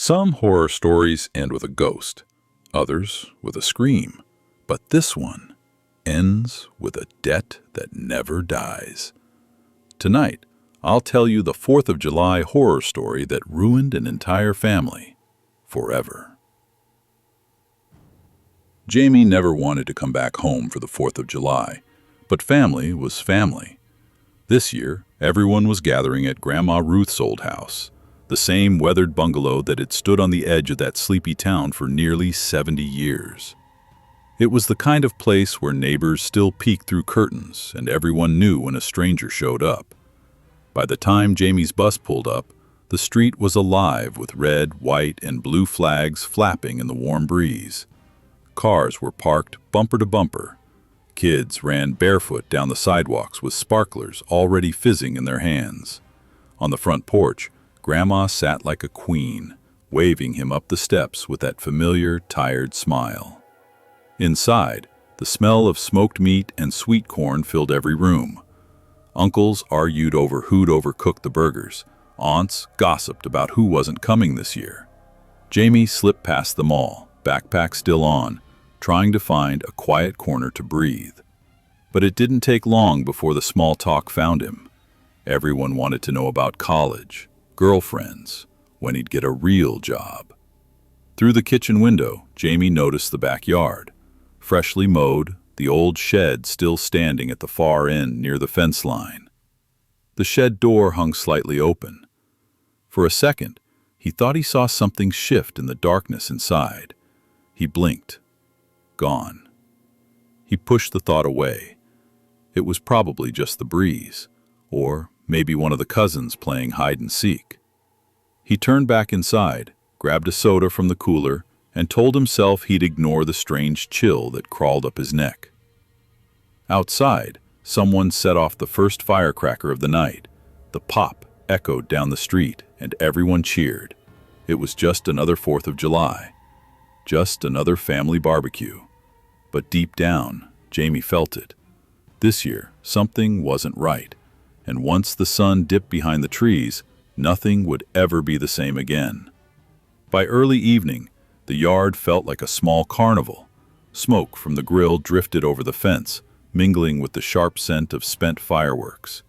Some horror stories end with a ghost, others with a scream, but this one ends with a debt that never dies. Tonight, I'll tell you the 4th of July horror story that ruined an entire family forever. Jamie never wanted to come back home for the 4th of July, but family was family. This year, everyone was gathering at Grandma Ruth's old house, the same weathered bungalow that had stood on the edge of that sleepy town for nearly 70 years. It was the kind of place where neighbors still peeked through curtains and everyone knew when a stranger showed up. By the time Jamie's bus pulled up, the street was alive with red, white, and blue flags flapping in the warm breeze. Cars were parked bumper to bumper. Kids ran barefoot down the sidewalks with sparklers already fizzing in their hands. On the front porch, Grandma sat like a queen, waving him up the steps with that familiar, tired smile. Inside, the smell of smoked meat and sweet corn filled every room. Uncles argued over who'd overcooked the burgers. Aunts gossiped about who wasn't coming this year. Jamie slipped past them all, backpack still on, trying to find a quiet corner to breathe. But it didn't take long before the small talk found him. Everyone wanted to know about college, girlfriends, when he'd get a real job. Through the kitchen window, Jamie noticed the backyard. Freshly mowed, the old shed still standing at the far end near the fence line. The shed door hung slightly open. For a second, he thought he saw something shift in the darkness inside. He blinked. Gone. He pushed the thought away. It was probably just the breeze, or maybe one of the cousins playing hide and seek. He turned back inside, grabbed a soda from the cooler, and told himself he'd ignore the strange chill that crawled up his neck. Outside, someone set off the first firecracker of the night. The pop echoed down the street, and everyone cheered. It was just another 4th of July. Just another family barbecue. But deep down, Jamie felt it. This year, something wasn't right, and once the sun dipped behind the trees, nothing would ever be the same again. By early evening, the yard felt like a small carnival. Smoke from the grill drifted over the fence, mingling with the sharp scent of spent fireworks.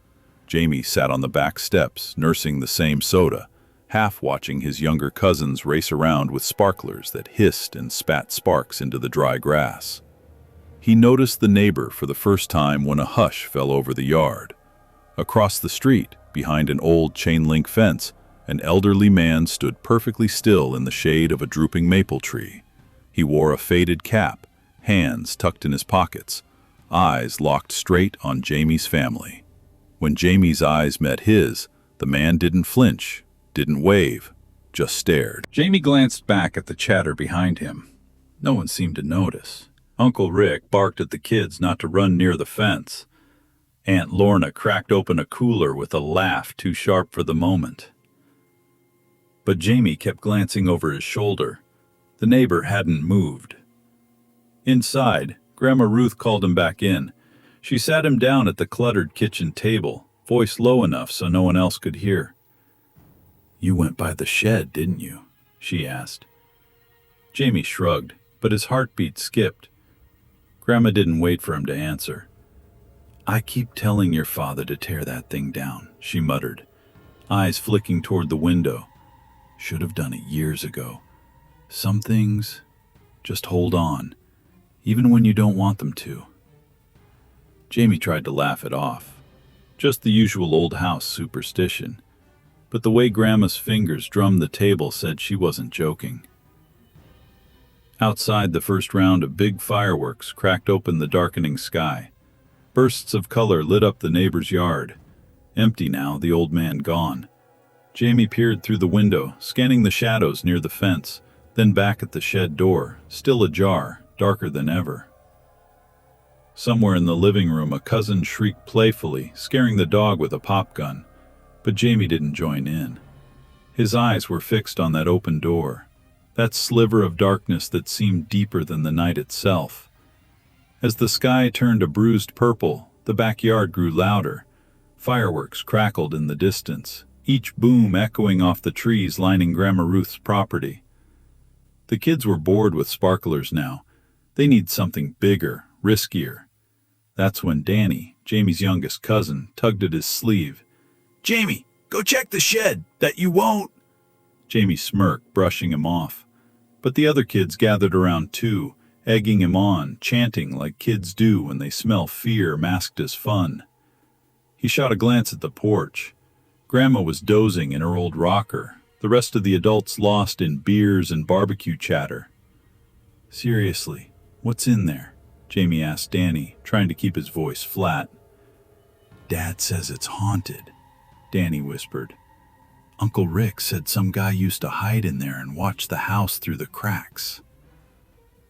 Jamie sat on the back steps, nursing the same soda, half watching his younger cousins race around with sparklers that hissed and spat sparks into the dry grass. He noticed the neighbor for the first time when a hush fell over the yard. Across the street, behind an old chain-link fence, an elderly man stood perfectly still in the shade of a drooping maple tree. He wore a faded cap, hands tucked in his pockets, eyes locked straight on Jamie's family. When Jamie's eyes met his, the man didn't flinch, didn't wave, just stared. Jamie glanced back at the chatter behind him. No one seemed to notice. Uncle Rick barked at the kids not to run near the fence. Aunt Lorna cracked open a cooler with a laugh too sharp for the moment. But Jamie kept glancing over his shoulder. The neighbor hadn't moved. Inside, Grandma Ruth called him back in. She sat him down at the cluttered kitchen table, voice low enough so no one else could hear. "You went by the shed, didn't you?" she asked. Jamie shrugged, but his heartbeat skipped. Grandma didn't wait for him to answer. "I keep telling your father to tear that thing down," she muttered, eyes flicking toward the window. "Should have done it years ago. Some things just hold on, even when you don't want them to." Jamie tried to laugh it off. Just the usual old house superstition. But the way Grandma's fingers drummed the table said she wasn't joking. Outside, the first round of big fireworks cracked open the darkening sky. Bursts of color lit up the neighbor's yard. Empty now, the old man gone. Jamie peered through the window, scanning the shadows near the fence, then back at the shed door, still ajar, darker than ever. Somewhere in the living room, a cousin shrieked playfully, scaring the dog with a pop gun, but Jamie didn't join in. His eyes were fixed on that open door, that sliver of darkness that seemed deeper than the night itself. As the sky turned a bruised purple, the backyard grew louder. Fireworks crackled in the distance, each boom echoing off the trees lining Grandma Ruth's property. The kids were bored with sparklers now. They need something bigger, riskier. That's when Danny, Jamie's youngest cousin, tugged at his sleeve. "Jamie, go check the shed. That you won't." Jamie smirked, brushing him off. But the other kids gathered around too, egging him on, chanting like kids do when they smell fear masked as fun. He shot a glance at the porch. Grandma was dozing in her old rocker, the rest of the adults lost in beers and barbecue chatter. "Seriously, what's in there?" Jamie asked Danny, trying to keep his voice flat. "Dad says it's haunted," Danny whispered. "Uncle Rick said some guy used to hide in there and watch the house through the cracks."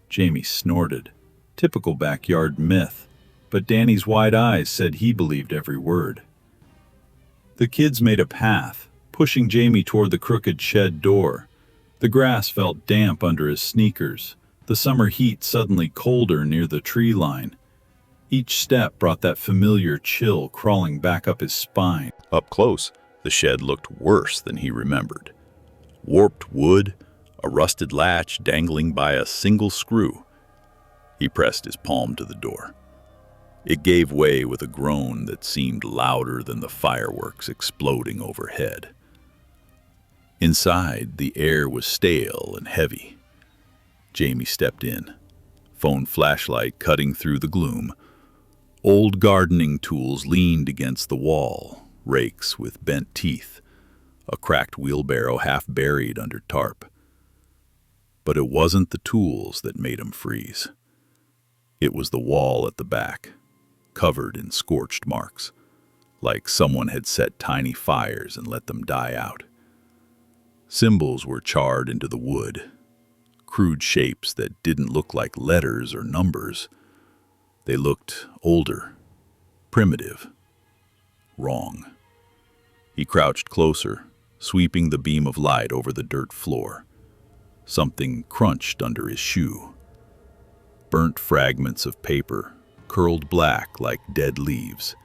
Jamie snorted. Typical backyard myth, but Danny's wide eyes said he believed every word. The kids made a path, pushing Jamie toward the crooked shed door. The grass felt damp under his sneakers, the summer heat suddenly colder near the tree line. Each step brought that familiar chill crawling back up his spine. Up close, the shed looked worse than he remembered. Warped wood, a rusted latch dangling by a single screw. He pressed his palm to the door. It gave way with a groan that seemed louder than the fireworks exploding overhead. Inside, the air was stale and heavy. Jamie stepped in, phone flashlight cutting through the gloom. Old gardening tools leaned against the wall, rakes with bent teeth, a cracked wheelbarrow half buried under tarp. But it wasn't the tools that made him freeze. It was the wall at the back, covered in scorched marks, like someone had set tiny fires and let them die out. Symbols were charred into the wood, crude shapes that didn't look like letters or numbers. They looked older, primitive, wrong. He crouched closer, sweeping the beam of light over the dirt floor. Something crunched under his shoe. Burnt fragments of paper, curled black like dead leaves.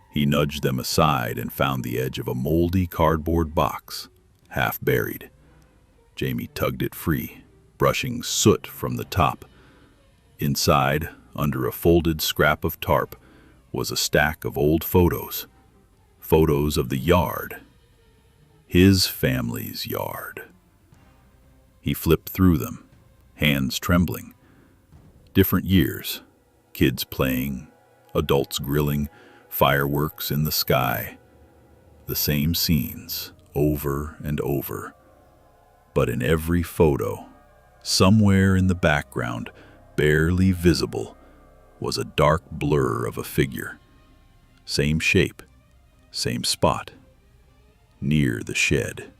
He nudged them aside and found the edge of a moldy cardboard box, half buried. Jamie tugged it free, brushing soot from the top. Inside, under a folded scrap of tarp, was a stack of old photos. Photos of the yard. His family's yard. He flipped through them, hands trembling. Different years. Kids playing, adults grilling, fireworks in the sky. The same scenes, over and over. But in every photo, somewhere in the background, barely visible, was a dark blur of a figure. Same shape, same spot, near the shed.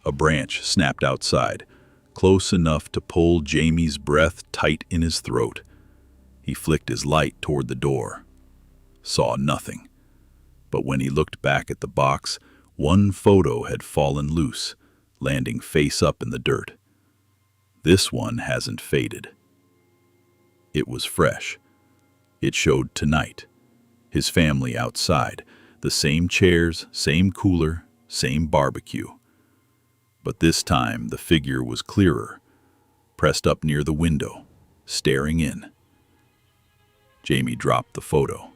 A branch snapped outside, close enough to pull Jamie's breath tight in his throat. He flicked his light toward the door. Saw nothing. But when he looked back at the box, one photo had fallen loose, landing face up in the dirt. This one hasn't faded. It was fresh. It showed tonight. His family outside. The same chairs, same cooler, same barbecue. But this time the figure was clearer, pressed up near the window, staring in. Jamie dropped the photo.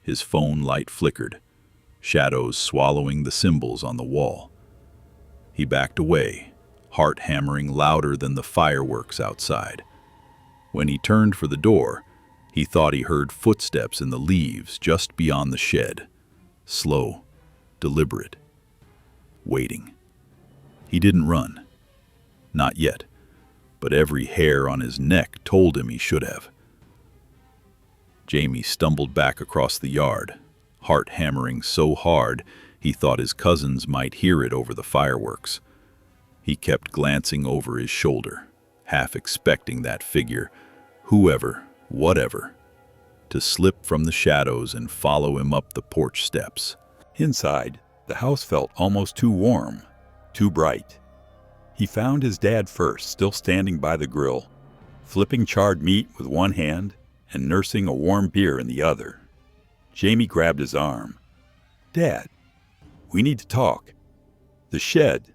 His phone light flickered, shadows swallowing the symbols on the wall. He backed away, heart hammering louder than the fireworks outside. When he turned for the door, he thought he heard footsteps in the leaves just beyond the shed. Slow, deliberate, waiting. He didn't run. Not yet, but every hair on his neck told him he should have. Jamie stumbled back across the yard, heart hammering so hard he thought his cousins might hear it over the fireworks. He kept glancing over his shoulder, half expecting that figure, whoever, whatever, to slip from the shadows and follow him up the porch steps. Inside, the house felt almost too warm, too bright. He found his dad first, still standing by the grill, flipping charred meat with one hand and nursing a warm beer in the other. Jamie grabbed his arm. "Dad, We need to talk." "The shed."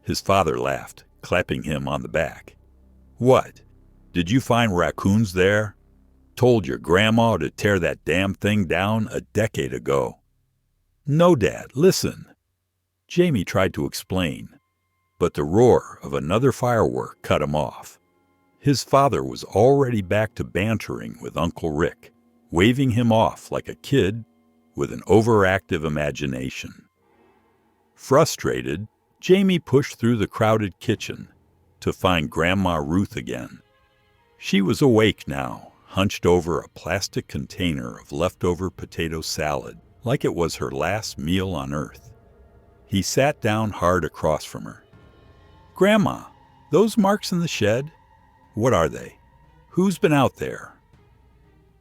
His father laughed, clapping him on the back. "What? Did you find raccoons there? Told your grandma to tear that damn thing down a decade ago." "No, Dad, listen." Jamie tried to explain, but the roar of another firework cut him off. His father was already back to bantering with Uncle Rick, waving him off like a kid with an overactive imagination. Frustrated, Jamie pushed through the crowded kitchen to find Grandma Ruth again. She was awake now, hunched over a plastic container of leftover potato salad, like it was her last meal on Earth. He sat down hard across from her. "Grandma, those marks in the shed, what are they? Who's been out there?"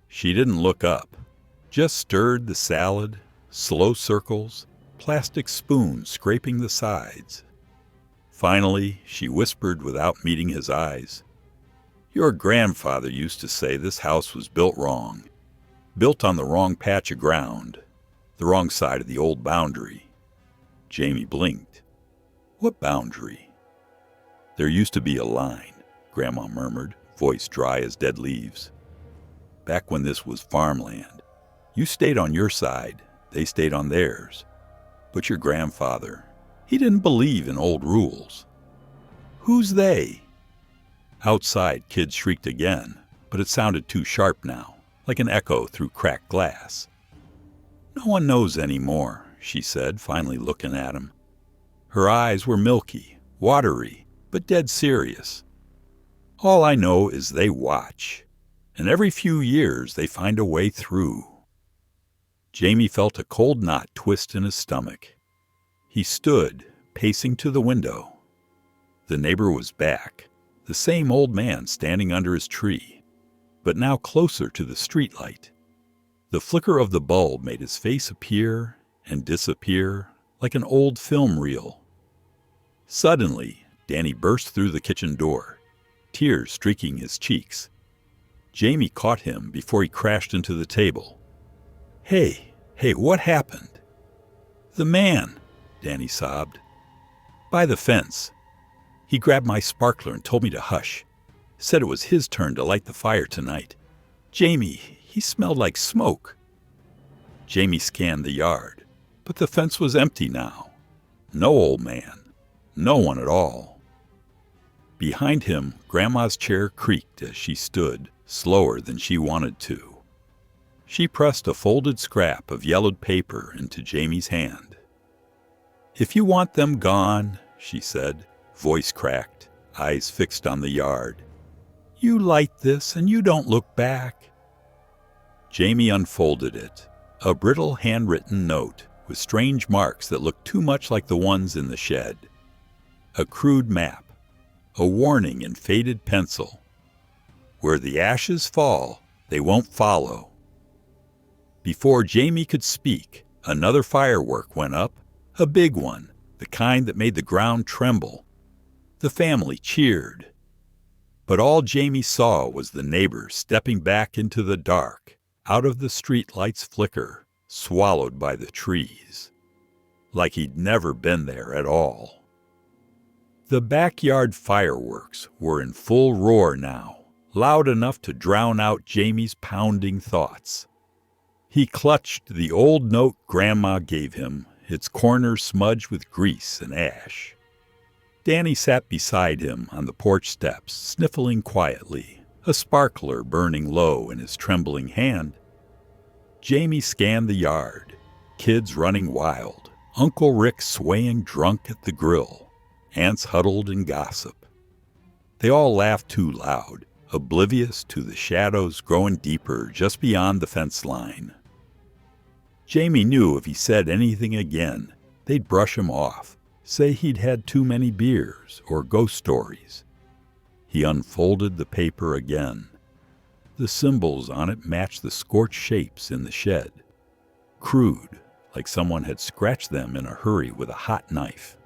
She didn't look up, just stirred the salad, slow circles, plastic spoons scraping the sides. Finally, she whispered without meeting his eyes, "Your grandfather used to say this house was built wrong. Built on the wrong patch of ground, the wrong side of the old boundary." Jamie blinked. "What boundary?" "There used to be a line," Grandma murmured, voice dry as dead leaves. "Back when this was farmland. You stayed on your side, they stayed on theirs. But your grandfather, he didn't believe in old rules." "Who's they?" Outside, kids shrieked again, but it sounded too sharp now, like an echo through cracked glass. "No one knows anymore," she said, finally looking at him. Her eyes were milky, watery, but dead serious. "All I know is they watch, and every few years they find a way through." Jamie felt a cold knot twist in his stomach. He stood, pacing to the window. The neighbor was back, the same old man standing under his tree, but now closer to the streetlight. The flicker of the bulb made his face appear and disappear like an old film reel. Suddenly, Danny burst through the kitchen door, tears streaking his cheeks. Jamie caught him before he crashed into the table. Hey, what happened?" "The man," Danny sobbed. "By the fence. He grabbed my sparkler and told me to hush. Said it was his turn to light the fire tonight. Jamie, he smelled like smoke." Jamie scanned the yard, but the fence was empty now. No old man. No one at all. Behind him, Grandma's chair creaked as she stood, slower than she wanted to. She pressed a folded scrap of yellowed paper into Jamie's hand. "If you want them gone," she said, voice cracked, eyes fixed on the yard, "you light this and you don't look back." Jamie unfolded it, a brittle handwritten note with strange marks that looked too much like the ones in the shed. A crude map, a warning in faded pencil. "Where the ashes fall, they won't follow." Before Jamie could speak, another firework went up, a big one, the kind that made the ground tremble. The family cheered. But all Jamie saw was the neighbor stepping back into the dark, out of the streetlight's flicker, swallowed by the trees. Like he'd never been there at all. The backyard fireworks were in full roar now, loud enough to drown out Jamie's pounding thoughts. He clutched the old note Grandma gave him, its corners smudged with grease and ash. Danny sat beside him on the porch steps, sniffling quietly, a sparkler burning low in his trembling hand. Jamie scanned the yard, kids running wild, Uncle Rick swaying drunk at the grill, aunts huddled in gossip. They all laughed too loud, oblivious to the shadows growing deeper just beyond the fence line. Jamie knew if he said anything again, they'd brush him off, say he'd had too many beers or ghost stories. He unfolded the paper again. The symbols on it matched the scorched shapes in the shed. Crude, like someone had scratched them in a hurry with a hot knife.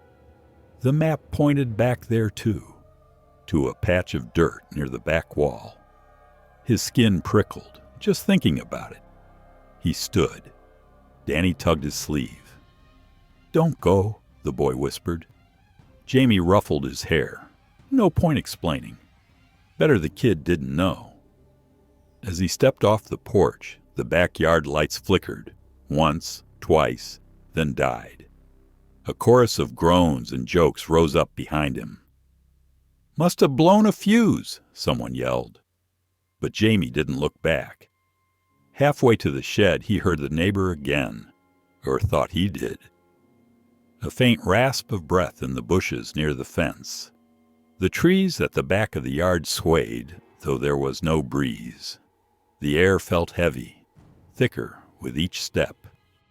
The map pointed back there too, to a patch of dirt near the back wall. His skin prickled, just thinking about it. He stood. Danny tugged his sleeve. don't go," the boy whispered. Jamie ruffled his hair. No point explaining. Better the kid didn't know. As he stepped off the porch, the backyard lights flickered, once, twice, then died. A chorus of groans and jokes rose up behind him. "Must have blown a fuse," someone yelled. But Jamie didn't look back. Halfway to the shed, he heard the neighbor again, or thought he did. A faint rasp of breath in the bushes near the fence. The trees at the back of the yard swayed, though there was no breeze. The air felt heavy, thicker with each step.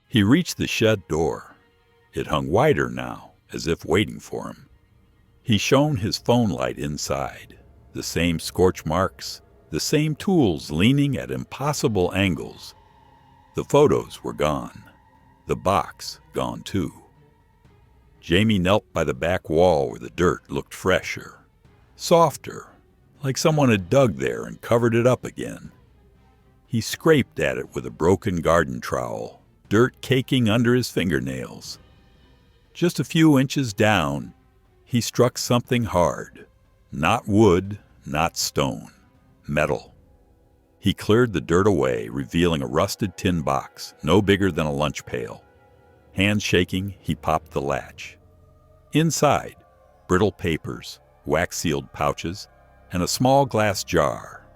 He reached the shed door. It hung wider now, as if waiting for him. He shone his phone light inside. The same scorch marks, the same tools leaning at impossible angles. The photos were gone. The box gone too. Jamie knelt by the back wall where the dirt looked fresher, softer, like someone had dug there and covered it up again. He scraped at it with a broken garden trowel, dirt caking under his fingernails. Just a few inches down, he struck something hard. Not wood, not stone. Metal. He cleared the dirt away, revealing a rusted tin box, no bigger than a lunch pail. Hands shaking, he popped the latch. Inside, brittle papers, wax-sealed pouches, and a small glass jar.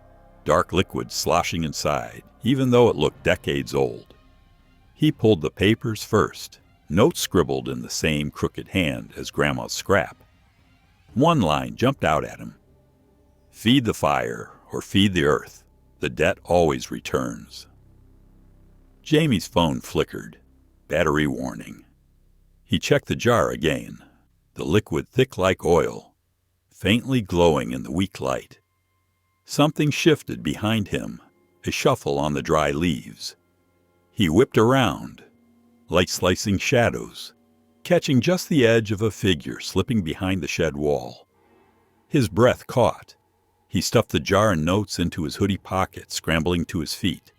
Dark liquid sloshing inside, even though it looked decades old. He pulled the papers first, notes scribbled in the same crooked hand as Grandma's scrap. One line jumped out at him. "Feed the fire, or feed the earth. The debt always returns." Jamie's phone flickered. Battery warning. He checked the jar again. The liquid thick like oil, faintly glowing in the weak light. Something shifted behind him, a shuffle on the dry leaves. He whipped around, light-slicing shadows, catching just the edge of a figure slipping behind the shed wall. His breath caught. He stuffed the jar and notes into his hoodie pocket, scrambling to his feet.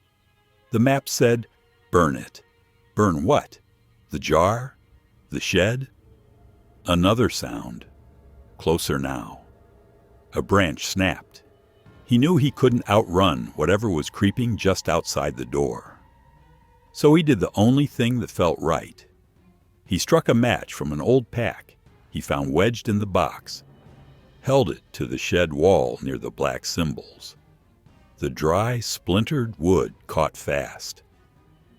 The map said, "Burn it." Burn what? The jar? The shed? Another sound. Closer now. A branch snapped. He knew he couldn't outrun whatever was creeping just outside the door. So he did the only thing that felt right. He struck a match from an old pack he found wedged in the box, held it to the shed wall near the black symbols. The dry, splintered wood caught fast.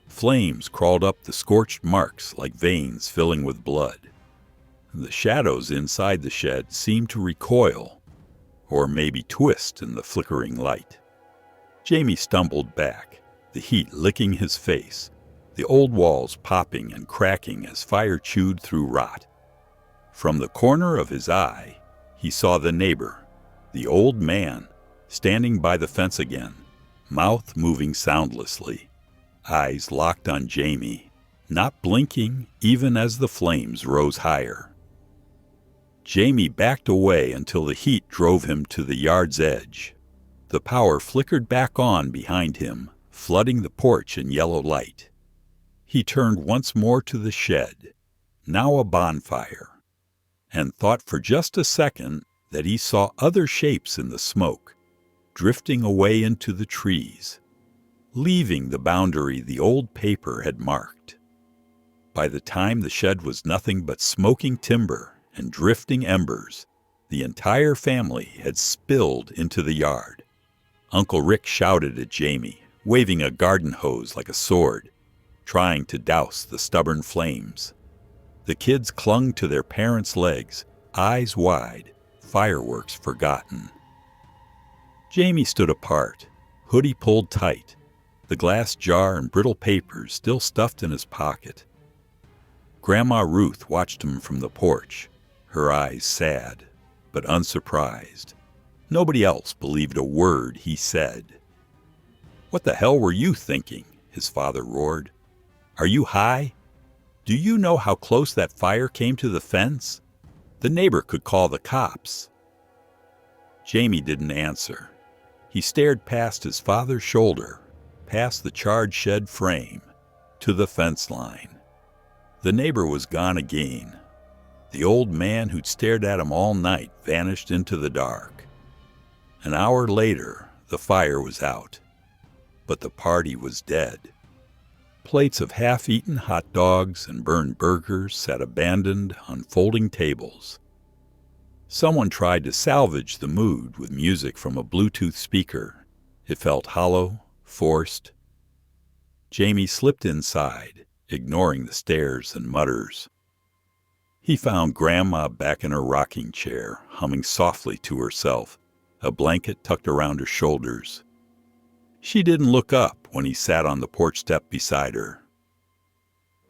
Flames crawled up the scorched marks like veins filling with blood. The shadows inside the shed seemed to recoil, or maybe twist in the flickering light. Jamie stumbled back, the heat licking his face, the old walls popping and cracking as fire chewed through rot. From the corner of his eye, he saw the neighbor, the old man, standing by the fence again, mouth moving soundlessly, eyes locked on Jamie, not blinking even as the flames rose higher. Jamie backed away until the heat drove him to the yard's edge. The power flickered back on behind him, flooding the porch in yellow light. He turned once more to the shed, now a bonfire, and thought for just a second that he saw other shapes in the smoke, drifting away into the trees, leaving the boundary the old paper had marked. By the time the shed was nothing but smoking timber and drifting embers, the entire family had spilled into the yard. Uncle Rick shouted at Jamie, waving a garden hose like a sword, trying to douse the stubborn flames. The kids clung to their parents' legs, eyes wide, fireworks forgotten. Jamie stood apart, hoodie pulled tight, the glass jar and brittle papers still stuffed in his pocket. Grandma Ruth watched him from the porch, her eyes sad, but unsurprised. Nobody else believed a word he said. "What the hell were you thinking?" his father roared. "Are you high? Do you know how close that fire came to the fence? The neighbor could call the cops." Jamie didn't answer. He stared past his father's shoulder, past the charred shed frame, to the fence line. The neighbor was gone again. The old man who'd stared at him all night vanished into the dark. An hour later, the fire was out, but the party was dead. Plates of half-eaten hot dogs and burned burgers sat abandoned on folding tables. Someone tried to salvage the mood with music from a Bluetooth speaker. It felt hollow, forced. Jamie slipped inside, ignoring the stares and mutters. He found Grandma back in her rocking chair, humming softly to herself, a blanket tucked around her shoulders. She didn't look up when he sat on the porch step beside her.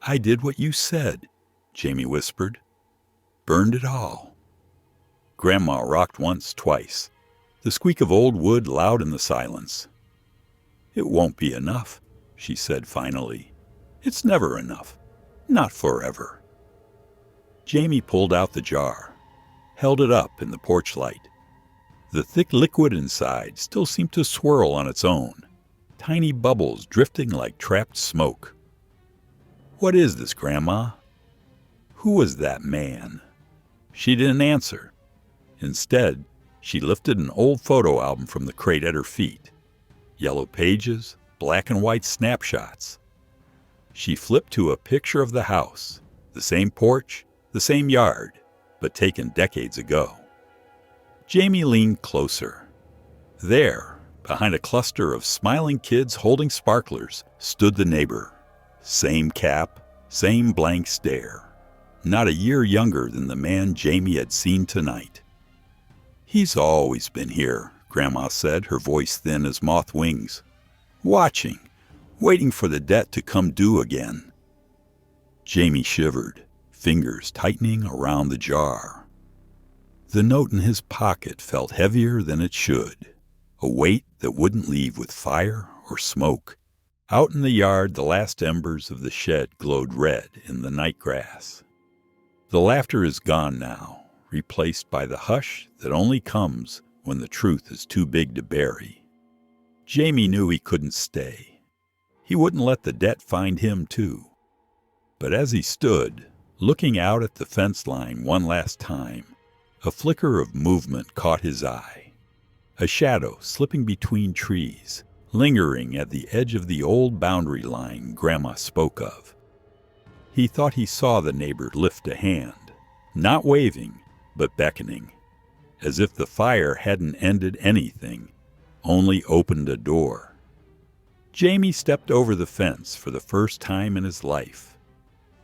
"I did what you said," Jamie whispered. "Burned it all." Grandma rocked once, twice, the squeak of old wood loud in the silence. "It won't be enough," she said finally. "It's never enough. Not forever." Jamie pulled out the jar, held it up in the porch light. The thick liquid inside still seemed to swirl on its own, tiny bubbles drifting like trapped smoke. "What is this, Grandma? Who was that man?" She didn't answer. Instead, she lifted an old photo album from the crate at her feet. Yellow pages, black and white snapshots. She flipped to a picture of the house, the same porch, the same yard, but taken decades ago. Jamie leaned closer. There, behind a cluster of smiling kids holding sparklers, stood the neighbor. Same cap, same blank stare. Not a year younger than the man Jamie had seen tonight. "He's always been here," Grandma said, her voice thin as moth wings. "Watching, waiting for the debt to come due again." Jamie shivered, fingers tightening around the jar. The note in his pocket felt heavier than it should, a weight that wouldn't leave with fire or smoke. Out in the yard, the last embers of the shed glowed red in the night grass. The laughter is gone now, replaced by the hush that only comes when the truth is too big to bury. Jamie knew he couldn't stay. He wouldn't let the debt find him, too. But as he stood, looking out at the fence line one last time, a flicker of movement caught his eye. A shadow slipping between trees, lingering at the edge of the old boundary line Grandma spoke of. He thought he saw the neighbor lift a hand, not waving, but beckoning, as if the fire hadn't ended anything, only opened a door. Jamie stepped over the fence for the first time in his life.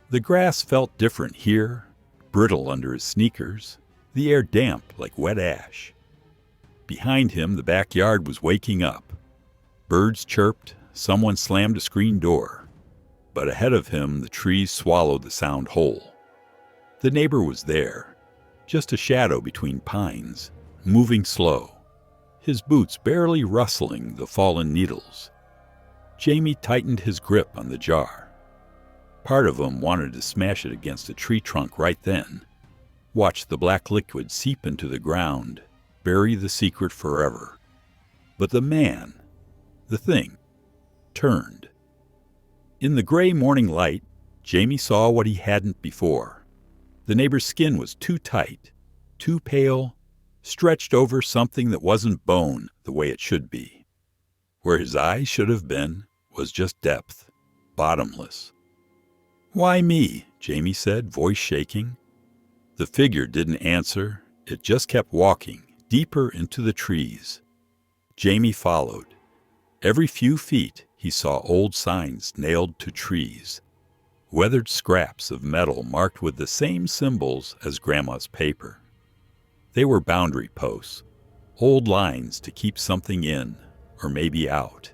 The grass felt different here, brittle under his sneakers, the air damp like wet ash. Behind him, the backyard was waking up. Birds chirped, someone slammed a screen door. But ahead of him, the trees swallowed the sound whole. The neighbor was there, just a shadow between pines, moving slow, his boots barely rustling the fallen needles. Jamie tightened his grip on the jar. Part of him wanted to smash it against a tree trunk right then, watch the black liquid seep into the ground, bury the secret forever. But the man, the thing, turned. In the gray morning light, Jamie saw what he hadn't before. The neighbor's skin was too tight, too pale, stretched over something that wasn't bone the way it should be. Where his eyes should have been was just depth, bottomless. "Why me?" Jamie said, voice shaking. The figure didn't answer. It just kept walking, deeper into the trees. Jamie followed. Every few feet, he saw old signs nailed to trees, weathered scraps of metal marked with the same symbols as Grandma's paper. They were boundary posts, old lines to keep something in, or maybe out.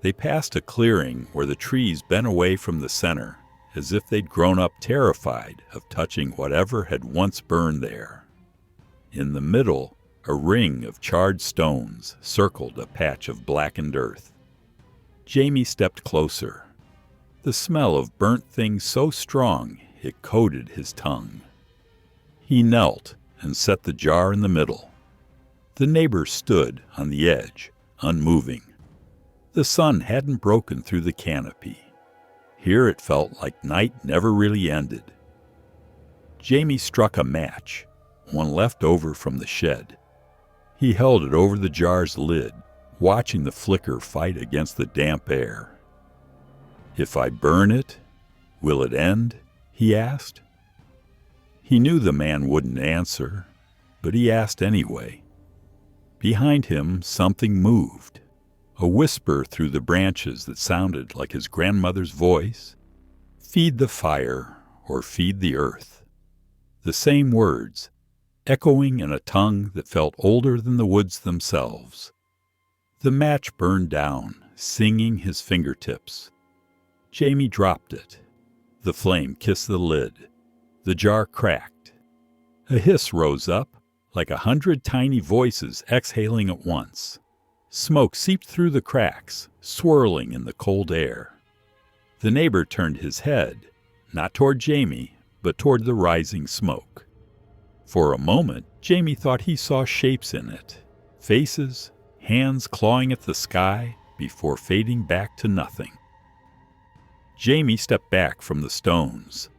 They passed a clearing where the trees bent away from the center, as if they'd grown up terrified of touching whatever had once burned there. In the middle, a ring of charred stones circled a patch of blackened earth. Jamie stepped closer. The smell of burnt things so strong it coated his tongue. He knelt and set the jar in the middle. The neighbor stood on the edge, unmoving. The sun hadn't broken through the canopy. Here it felt like night never really ended. Jamie struck a match, one left over from the shed. He held it over the jar's lid, watching the flicker fight against the damp air. "If I burn it, will it end?" he asked. He knew the man wouldn't answer, but he asked anyway. Behind him, something moved, a whisper through the branches that sounded like his grandmother's voice. "Feed the fire or feed the earth." The same words, echoing in a tongue that felt older than the woods themselves. The match burned down, singing his fingertips. Jamie dropped it. The flame kissed the lid. The jar cracked. A hiss rose up, like 100 tiny voices exhaling at once. Smoke seeped through the cracks, swirling in the cold air. The neighbor turned his head, not toward Jamie, but toward the rising smoke. For a moment, Jamie thought he saw shapes in it, faces, hands clawing at the sky before fading back to nothing. Jamie stepped back from the stones.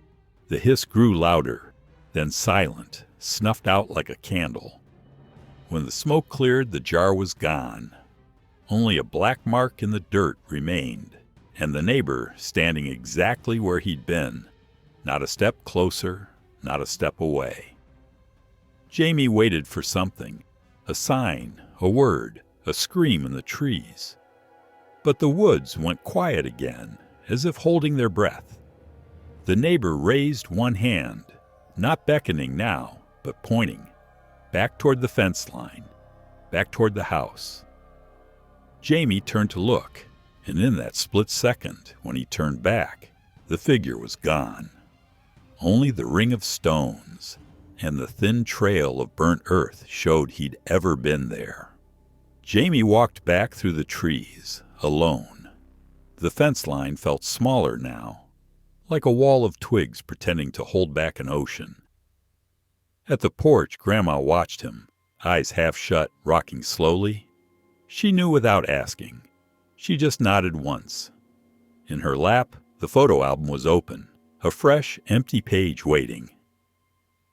The hiss grew louder, then silent, snuffed out like a candle. When the smoke cleared, the jar was gone. Only a black mark in the dirt remained, and the neighbor standing exactly where he'd been, not a step closer, not a step away. Jamie waited for something, a sign, a word, a scream in the trees. But the woods went quiet again, as if holding their breath. The neighbor raised one hand, not beckoning now, but pointing, back toward the fence line, back toward the house. Jamie turned to look, and in that split second, when he turned back, the figure was gone. Only the ring of stones and the thin trail of burnt earth showed he'd ever been there. Jamie walked back through the trees, alone. The fence line felt smaller now, like a wall of twigs pretending to hold back an ocean. At the porch, Grandma watched him, eyes half shut, rocking slowly. She knew without asking. She just nodded once. In her lap, the photo album was open, a fresh, empty page waiting.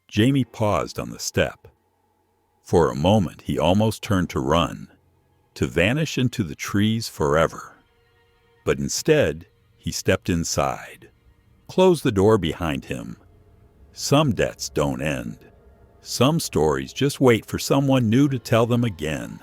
Jamie paused on the step. For a moment, he almost turned to run, to vanish into the trees forever. But instead, he stepped inside, closed the door behind him. Some debts don't end. Some stories just wait for someone new to tell them again.